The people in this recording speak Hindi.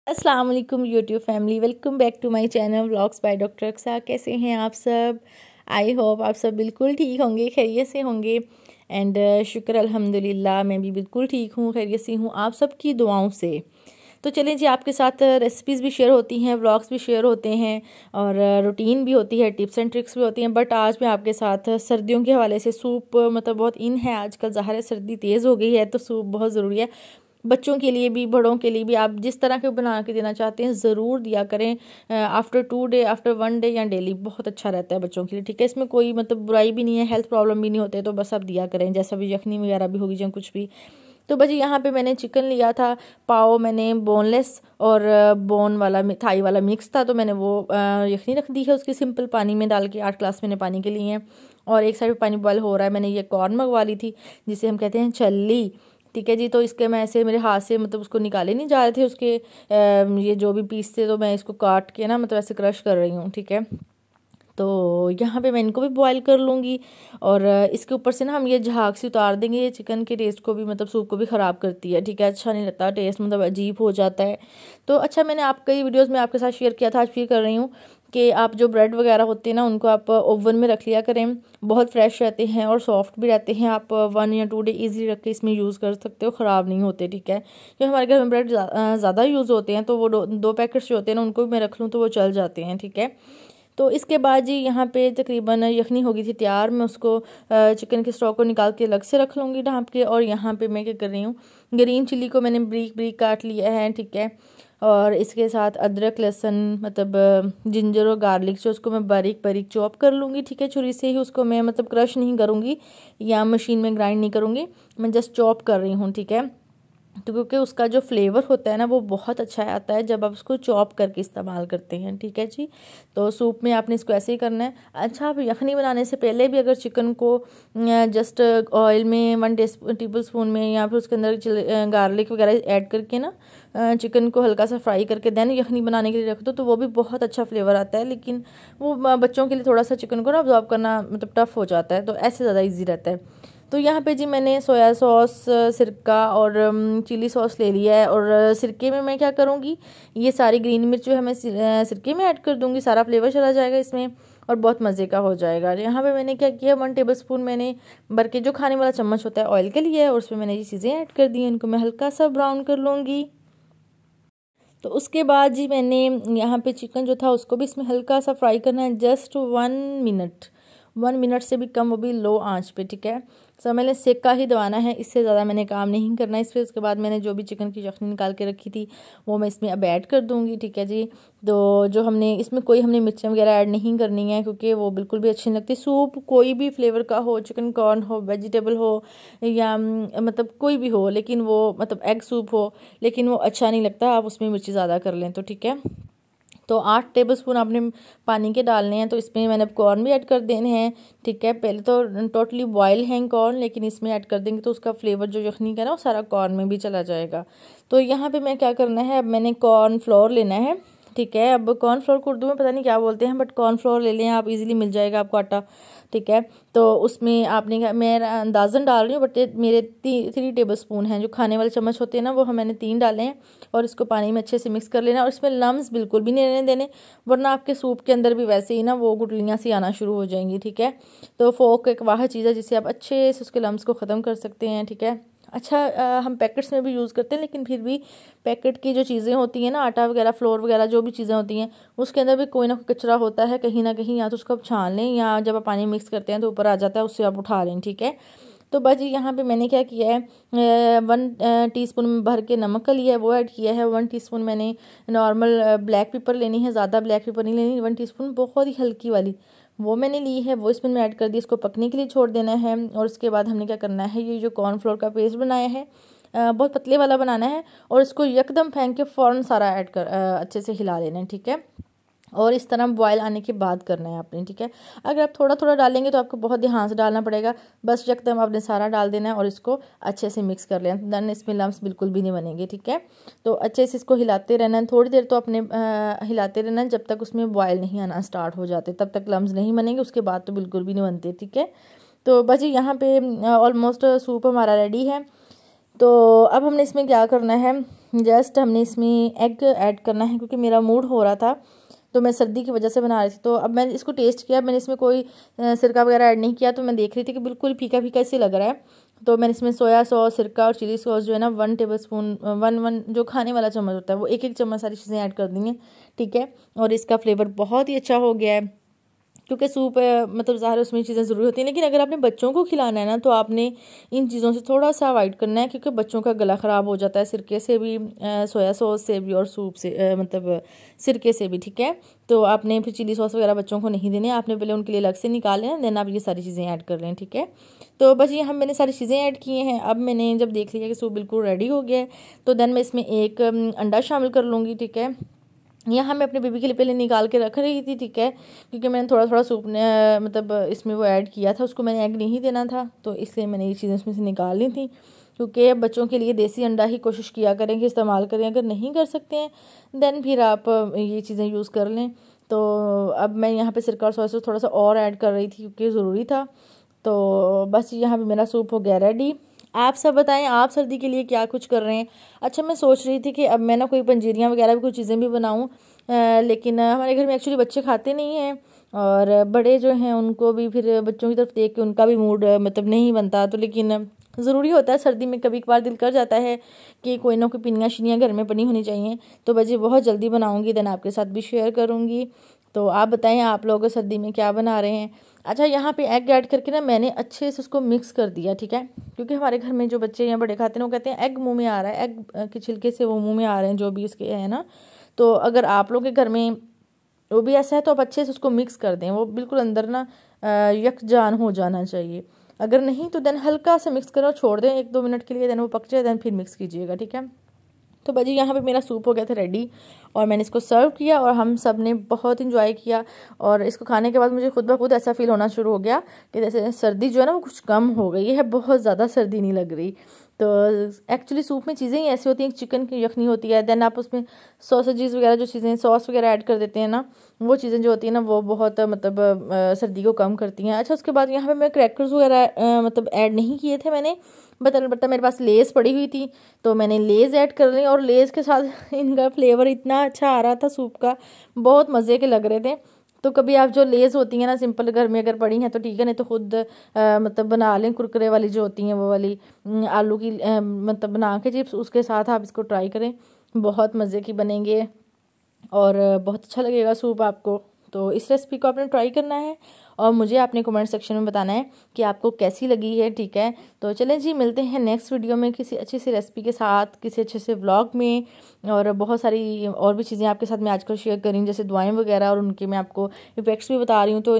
अस्सलाम वालेकुम YouTube family, welcome back to my channel vlogs by doctor Aqsa. कैसे हैं आप सब? आई होप आप सब बिल्कुल ठीक होंगे, खैरियत से होंगे। एंड शुक्र अल्हम्दुलिल्लाह, मैं भी बिल्कुल ठीक हूँ, खैरियत से हूँ आप सबकी दुआओं से। तो चलें जी, आपके साथ रेसिपीज़ भी शेयर होती हैं, व्लॉग्स भी शेयर होते हैं और रूटीन भी होती है, टिप्स एंड ट्रिक्स भी होती हैं। बट आज मैं आपके साथ सर्दियों के हवाले से सूप, मतलब बहुत इन है आजकल, ज़ाहिर है सर्दी तेज़ हो गई है तो सूप बहुत ज़रूरी है। बच्चों के लिए भी, बड़ों के लिए भी, आप जिस तरह के बना के देना चाहते हैं ज़रूर दिया करें। आफ्टर 2 डे, आफ्टर 1 डे या डेली, बहुत अच्छा रहता है बच्चों के लिए। ठीक है, इसमें कोई मतलब बुराई भी नहीं है, हेल्थ प्रॉब्लम भी नहीं होते, तो बस आप दिया करें, जैसा भी यखनी वगैरह भी होगी या कुछ भी। तो बस यहाँ पे मैंने चिकन लिया था, पाव मैंने बोनलेस और बोन वाला, थाई वाला मिक्स था, तो मैंने वो यखनी रख दी है उसकी सिंपल पानी में डाल के। 8 ग्लास मैंने पानी के लिए हैं और एक साइड पे पानी बॉयल हो रहा है। मैंने ये कॉर्न मंगवा ली थी, जिसे हम कहते हैं छल्ली। ठीक है जी, तो इसके मैं ऐसे मेरे हाथ से मतलब उसको निकाले नहीं जा रहे थे उसके ये जो भी पीस थे, तो मैं इसको काट के ना मतलब ऐसे क्रश कर रही हूँ। ठीक है, तो यहाँ पे मैं इनको भी बॉईल कर लूँगी और इसके ऊपर से ना हम ये झाग से उतार देंगे। ये चिकन के टेस्ट को भी, मतलब सूप को भी ख़राब करती है। ठीक है, अच्छा नहीं लगता, टेस्ट मतलब अजीब हो जाता है। तो अच्छा, मैंने आप कई वीडियोस में आपके साथ शेयर किया था, आज शेयर कर रही हूँ कि आप जो ब्रेड वगैरह होते हैं ना, उनको आप ओवन में रख लिया करें, बहुत फ्रेश रहते हैं और सॉफ्ट भी रहते हैं। आप 1 या 2 डे ईजिली रख के इसमें यूज़ कर सकते हो, ख़राब नहीं होते। ठीक है, क्योंकि हमारे घर में ब्रेड ज़्यादा यूज़ होते हैं, तो वो दो पैकेट्स जो होते हैं ना, उनको भी मैं रख लूँ तो वो चल जाते हैं। ठीक है, तो इसके बाद जी यहाँ पे तकरीबन यखनी हो गई थी तैयार। मैं उसको चिकन के स्टॉक को निकाल के अलग से रख लूँगी ढाँप के। और यहाँ पे मैं क्या कर रही हूँ, ग्रीन चिली को मैंने ब्रीक ब्रीक काट लिया है। ठीक है, और इसके साथ अदरक, लहसुन, मतलब जिंजर और गार्लिक जो, उसको मैं बारीक बारीक चॉप कर लूँगी। ठीक है, छुरी से ही उसको मैं मतलब क्रश नहीं करूँगी या मशीन में ग्राइंड नहीं करूँगी, मैं जस्ट चॉप कर रही हूँ। ठीक है, तो क्योंकि उसका जो फ्लेवर होता है ना, वो बहुत अच्छा आता है जब आप उसको चॉप करके इस्तेमाल करते हैं। ठीक है जी, तो सूप में आपने इसको ऐसे ही करना है। अच्छा, आप यखनी बनाने से पहले भी अगर चिकन को जस्ट ऑयल में 1 टेबल स्पून में या फिर उसके अंदर गार्लिक वगैरह ऐड करके ना चिकन को हल्का सा फ्राई करके देन यखनी बनाने के लिए रख दो, तो वो भी बहुत अच्छा फ्लेवर आता है। लेकिन वो बच्चों के लिए थोड़ा सा चिकन को ना ऑब्जॉर्व करना मतलब टफ हो जाता है, तो ऐसे ज़्यादा ईजी रहता है। तो यहाँ पे जी मैंने सोया सॉस, सिरका और चिली सॉस ले लिया है। और सिरके में मैं क्या करूँगी, ये सारी ग्रीन मिर्च जो है मैं सिरके में ऐड कर दूँगी, सारा फ्लेवर चला जाएगा इसमें और बहुत मज़े का हो जाएगा। यहाँ पे मैंने क्या किया, 1 टेबल स्पून मैंने भर के जो खाने वाला चम्मच होता है ऑयल के लिए है, और उसमें मैंने ये चीज़ें ऐड कर दी हैं। इनको मैं हल्का सा ब्राउन कर लूँगी। तो उसके बाद जी मैंने यहाँ पे चिकन जो था उसको भी इसमें हल्का सा फ्राई करना है, जस्ट 1 मिनट से भी कम, वो भी लो आंच पे। ठीक है, सो मैंने सेका ही दबाना है, इससे ज़्यादा मैंने काम नहीं करना इस पर। उसके बाद मैंने जो भी चिकन की यखनी निकाल के रखी थी वो मैं इसमें अब ऐड कर दूँगी। ठीक है जी, तो जो हमने इसमें कोई हमने मिर्चें वगैरह ऐड नहीं करनी है, क्योंकि वो बिल्कुल भी अच्छी नहीं लगती। सूप कोई भी फ्लेवर का हो, चिकन कॉर्न हो, वेजिटेबल हो या मतलब कोई भी हो, लेकिन वो मतलब एग सूप हो, लेकिन वो अच्छा नहीं लगता आप उसमें मिर्ची ज़्यादा कर लें तो। ठीक है, तो 8 टेबल स्पून आपने पानी के डालने हैं, तो इसमें मैंने अब कॉर्न भी ऐड कर देने हैं। ठीक है, पहले तो टोटली बॉयल हैं कॉर्न, लेकिन इसमें ऐड कर देंगे तो उसका फ्लेवर जो यखनी का ना वो सारा कॉर्न में भी चला जाएगा। तो यहाँ पे मैं क्या करना है, अब मैंने कॉर्न फ्लोर लेना है। ठीक है, अब कॉर्न फ्लोर को उर्दू में पता नहीं क्या बोलते हैं, बट कॉर्न फ्लोर ले लें आप, इजीली मिल जाएगा आपको आटा। ठीक है, तो उसमें आपने, मैं अंदाज़न डाल रही हूँ, बट मेरे 3 टेबल स्पून हैं, जो खाने वाले चम्मच होते हैं ना, वो मैंने 3 डाले हैं। और इसको पानी में अच्छे से मिक्स कर लेना, और इसमें लम्स बिल्कुल भी नहीं रहने देने, वरना आपके सूप के अंदर भी वैसे ही ना वो गुठलियाँ सी आना शुरू हो जाएंगी। ठीक है, तो फोक एक वाह चीज़ है जिससे आप अच्छे से उसके लम्स को ख़त्म कर सकते हैं। ठीक है, अच्छा, हम पैकेट्स में भी यूज़ करते हैं, लेकिन फिर भी पैकेट की जो चीज़ें होती हैं ना, आटा वगैरह, फ्लोर वगैरह, जो भी चीज़ें होती हैं, उसके अंदर भी कोई ना कोई कचरा होता है कहीं ना कहीं। या तो उसको आप छान लें, या जब आप पानी मिक्स करते हैं तो ऊपर आ जाता है, उससे आप उठा लें। ठीक है, तो बस यहाँ पे मैंने क्या किया है, 1 टीस्पून भर के नमक का लिया है, वो ऐड किया है। 1 टीस्पून मैंने नॉर्मल ब्लैक पेपर लेनी है, ज़्यादा ब्लैक पेपर नहीं लेनी, 1 टीस्पून बहुत ही हल्की वाली वो मैंने ली है, वो इसमें ऐड कर दी। इसको पकने के लिए छोड़ देना है। और उसके बाद हमने क्या करना है, ये जो कॉर्नफ्लोर का पेस्ट बनाया है, बहुत पतले वाला बनाना है, और इसको यकदम फेंक के फ़ौरन सारा ऐड कर अच्छे से हिला लेना है। ठीक है, और इस तरह बॉयल आने के बाद करना है आपने। ठीक है, अगर आप थोड़ा थोड़ा डालेंगे तो आपको बहुत ध्यान से डालना पड़ेगा, बस यकदम आपने सारा डाल देना है और इसको अच्छे से मिक्स कर लेना, देन इसमें लम्स बिल्कुल भी नहीं बनेंगे। ठीक है, तो अच्छे से इसको हिलाते रहना है, थोड़ी देर तो अपने हिलाते रहना है, जब तक उसमें बॉयल नहीं आना स्टार्ट हो जाते तब तक लम्स नहीं बनेंगे, उसके बाद तो बिल्कुल भी नहीं बनते। ठीक है, तो बस यहाँ पे ऑलमोस्ट सूप हमारा रेडी है। तो अब हमने इसमें क्या करना है, जस्ट हमने इसमें एग ऐड करना है, क्योंकि मेरा मूड हो रहा था तो मैं सर्दी की वजह से बना रही थी। तो अब मैंने इसको टेस्ट किया, मैंने इसमें कोई सिरका वगैरह ऐड नहीं किया, तो मैं देख रही थी कि बिल्कुल फीका फीका इसे लग रहा है। तो मैंने इसमें सोया सॉस, सिरका और चिली सॉस जो है ना 1 टेबलस्पून, वन जो खाने वाला चम्मच होता है वो 1 चम्मच सारी चीज़ें ऐड कर दी हैं, ठीक है। और इसका फ्लेवर बहुत ही अच्छा हो गया है, क्योंकि सूप मतलब ज़ाहिर उसमें चीज़ें ज़रूरी होती हैं, लेकिन अगर आपने बच्चों को खिलाना है ना तो आपने इन चीज़ों से थोड़ा सा अवॉइड करना है, क्योंकि बच्चों का गला ख़राब हो जाता है सिरके से भी, सोया सॉस से भी और सूप से मतलब सिरके से भी, ठीक है। तो आपने फिर चिली सॉस वगैरह बच्चों को नहीं देने, आपने पहले उनके लिए अलग से निकालें, देन आप ये सारी चीज़ें ऐड कर लें, ठीक है। तो बस ये मैंने सारी चीज़ें ऐड की हैं। अब मैंने जब देख लिया कि सूप बिल्कुल रेडी हो गया है, तो देन मैं इसमें एक अंडा शामिल कर लूँगी, ठीक है। यहाँ मैं अपने बेबी के लिए पहले निकाल के रख रही थी, ठीक है, क्योंकि मैंने थोड़ा थोड़ा सूप ने मतलब इसमें वो ऐड किया था, उसको मैंने एग नहीं देना था, तो इसलिए मैंने ये चीज़ें उसमें से निकाल ली थी। क्योंकि बच्चों के लिए देसी अंडा ही कोशिश किया करें कि इस्तेमाल करें, अगर नहीं कर सकते हैं देन फिर आप ये चीज़ें यूज़ कर लें। तो अब मैं यहाँ पे सिरका और सोया सॉस थोड़ा सा और ऐड कर रही थी, क्योंकि ज़रूरी था। तो बस यहाँ पे मेरा सूप हो गया रेडी। आप सब बताएं, आप सर्दी के लिए क्या कुछ कर रहे हैं। अच्छा, मैं सोच रही थी कि अब मैं ना कोई पंजीरियाँ वगैरह भी कुछ चीज़ें भी बनाऊँ, लेकिन हमारे घर में एक्चुअली बच्चे खाते नहीं हैं, और बड़े जो हैं उनको भी फिर बच्चों की तरफ देख के उनका भी मूड मतलब नहीं बनता। तो लेकिन ज़रूरी होता है सर्दी में, कभी कभार दिल कर जाता है कि कोई ना कोई पिनियाँ शिनियाँ घर में बनी होनी चाहिए। तो बच्चे बहुत जल्दी बनाऊँगी, देन आपके साथ भी शेयर करूँगी। तो आप बताएं, आप लोग सर्दी में क्या बना रहे हैं। अच्छा, यहाँ पे एग ऐड करके ना मैंने अच्छे से उसको मिक्स कर दिया, ठीक है, क्योंकि हमारे घर में जो बच्चे या बड़े खाते हैं वो कहते हैं एग मुंह में आ रहा है, एग के छिलके से वो मुंह में आ रहे हैं जो भी उसके है ना। तो अगर आप लोग के घर में वो भी ऐसा है तो आप अच्छे से उसको मिक्स कर दें, वो बिल्कुल अंदर ना यकजान हो जाना चाहिए। अगर नहीं तो देन हल्का सा मिक्स करो, छोड़ दें 1-2 मिनट के लिए, देन वो पक जाए, देन फिर मिक्स कीजिएगा, ठीक है। तो भाजी यहाँ पे मेरा सूप हो गया था रेडी, और मैंने इसको सर्व किया और हम सब ने बहुत इंजॉय किया। और इसको खाने के बाद मुझे खुद ब खुद ऐसा फील होना शुरू हो गया कि जैसे सर्दी जो है ना वो कुछ कम हो गई है, बहुत ज़्यादा सर्दी नहीं लग रही। तो एक्चुअली सूप में चीज़ें ही ऐसी होती हैं, चिकन की यखनी होती है, देन आप उसमें सॉसेजेस वगैरह जो चीज़ें सॉस वगैरह ऐड कर देते हैं ना, वो चीज़ें जो होती हैं ना वो बहुत मतलब सर्दी को कम करती हैं। अच्छा, उसके बाद यहाँ पे मैं क्रैकर्स वगैरह मतलब ऐड नहीं किए थे मैंने, बता मेरे पास लेस पड़ी हुई थी तो मैंने लेस ऐड कर ली, और लेस के साथ इनका फ्लेवर इतना अच्छा आ रहा था सूप का, बहुत मज़े के लग रहे थे। तो कभी आप जो लेस होती हैं ना सिंपल घर में अगर पड़ी हैं तो ठीक है, नहीं तो खुद मतलब बना लें, कुरकुरे वाली जो होती हैं वो वाली आलू की मतलब बना के चिप्स, उसके साथ आप इसको ट्राई करें, बहुत मज़े की बनेंगे और बहुत अच्छा लगेगा सूप आपको। तो इस रेसिपी को आपने ट्राई करना है और मुझे आपने कमेंट सेक्शन में बताना है कि आपको कैसी लगी है, ठीक है। तो चलें जी, मिलते हैं नेक्स्ट वीडियो में किसी अच्छी सी रेसिपी के साथ, किसी अच्छे से व्लॉग में, और बहुत सारी और भी चीज़ें आपके साथ मैं आजकल शेयर करी, जैसे दुआएं वगैरह, और उनके मैं आपको इफेक्ट्स भी बता रही हूँ। तो